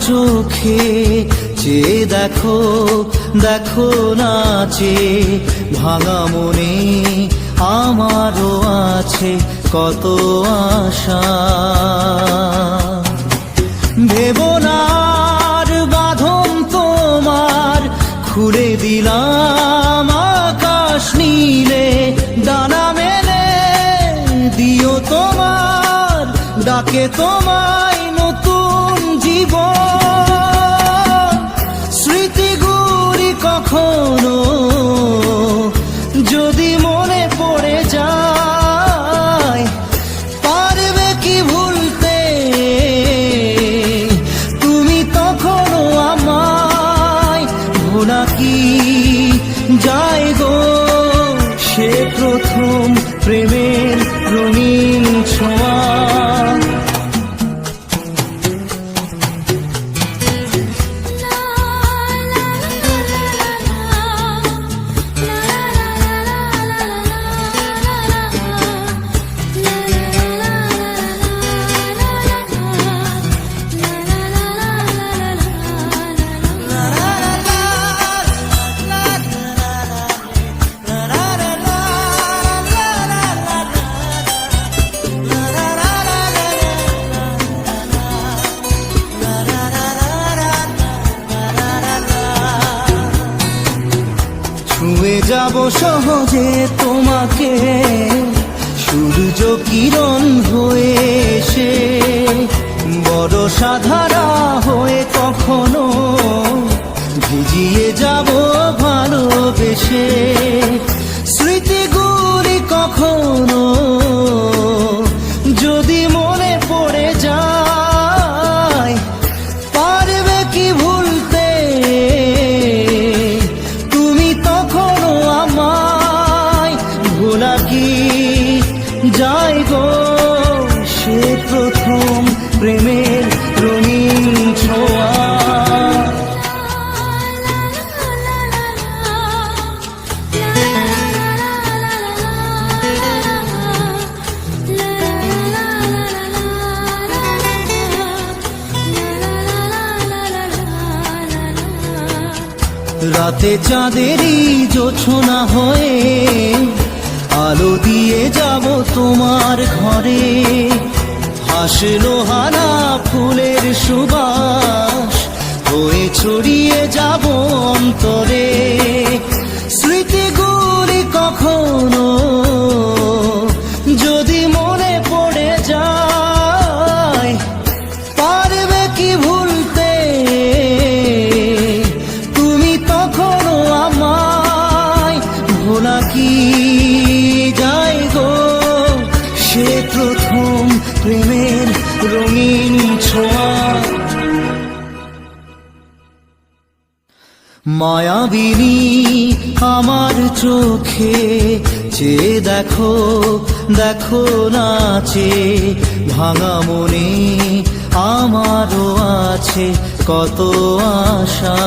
চোখে চেয়ে দেখো, দেখো নাচে ভাঙা মনে আমারও আছে কত আশা। ভেবো না আর বাঁধন তোমার, খুলে দিলাম আকাশ নীলে, ডানা মেলে দিও তোমার ডাকে তোমায় নতুন জীবন। স্মৃতিগুলি কখনো যদি মনে পড়ে যায়, পারবে কি ভুলতে তুমি তখনো আমায়? ভোলা কি যায় গো সে প্রথম প্রেমের রঙিন ছোঁয়া। ছুঁয়ে যাব সহজে তোমাকে সূর্য কিরণ হয়ে এসে, বড় সাধারা হয়ে কখনো ভিজিয়ে যাব ভালোবেসে। স্মৃতিগুলি কখনো যদি মনে পড়ে যায়, পারবে কি ভুলতে তুমি তখনো আমায়? ভোলা কি যায় গো সে প্রথম প্রেমের রঙিন ছোঁয়া। রাতে চাঁদেরই জোছনা হয়ে আলো দিয়ে যাব তোমার ঘরে, হাসলো হানা ফুলের সুবাস হয়ে ছড়িয়ে যাব অন্তরে। স্মৃতিগুলি কখনো যদি মনে পড়ে যায়, পারবে কি ভুলতে তুমি তখনো আমায়? ভোলা কি যায় গো সে প্রথম প্রেমের রঙিন ছোঁয়া। মায়াবিনী আমার চোখে চেয়ে দেখো, দেখো নাচে ভাঙা মনে আমারও আছে কত আশা।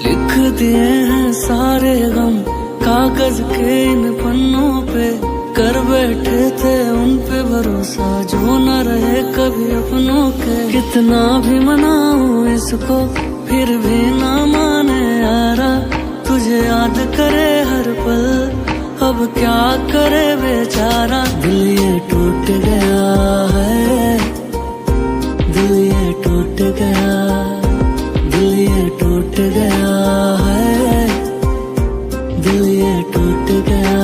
लिख दिए हैं सारे गम कागज के इन पन्नों पे, कर बैठे थे उन पे भरोसा जो न रहे कभी अपनों के। कितना भी मनाऊं इसको फिर भी ना माने यारा, तुझे याद करे हर पल अब क्या करे बेचारा। दिल ये टूट गया है, दिल ये टूट गया, दिल ये टूट गया है, दिल ये टूट गया।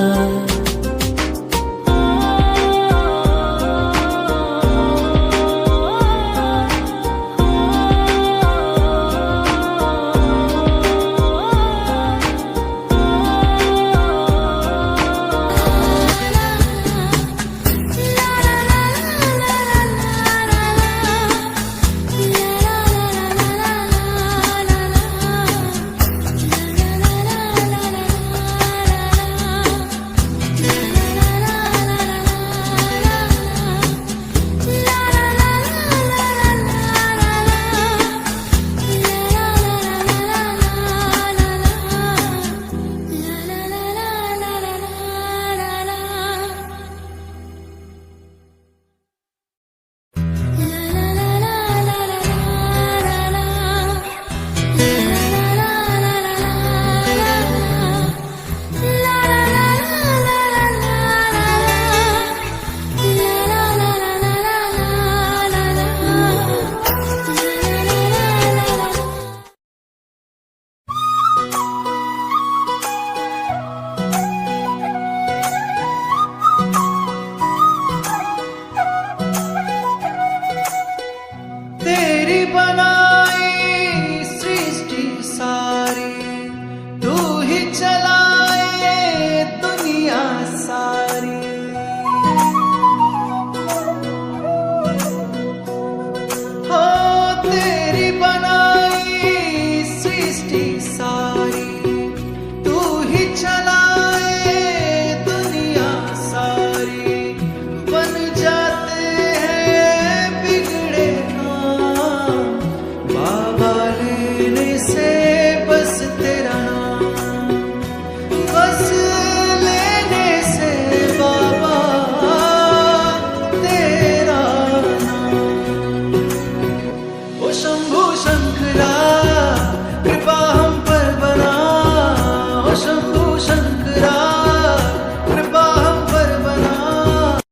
शंकरा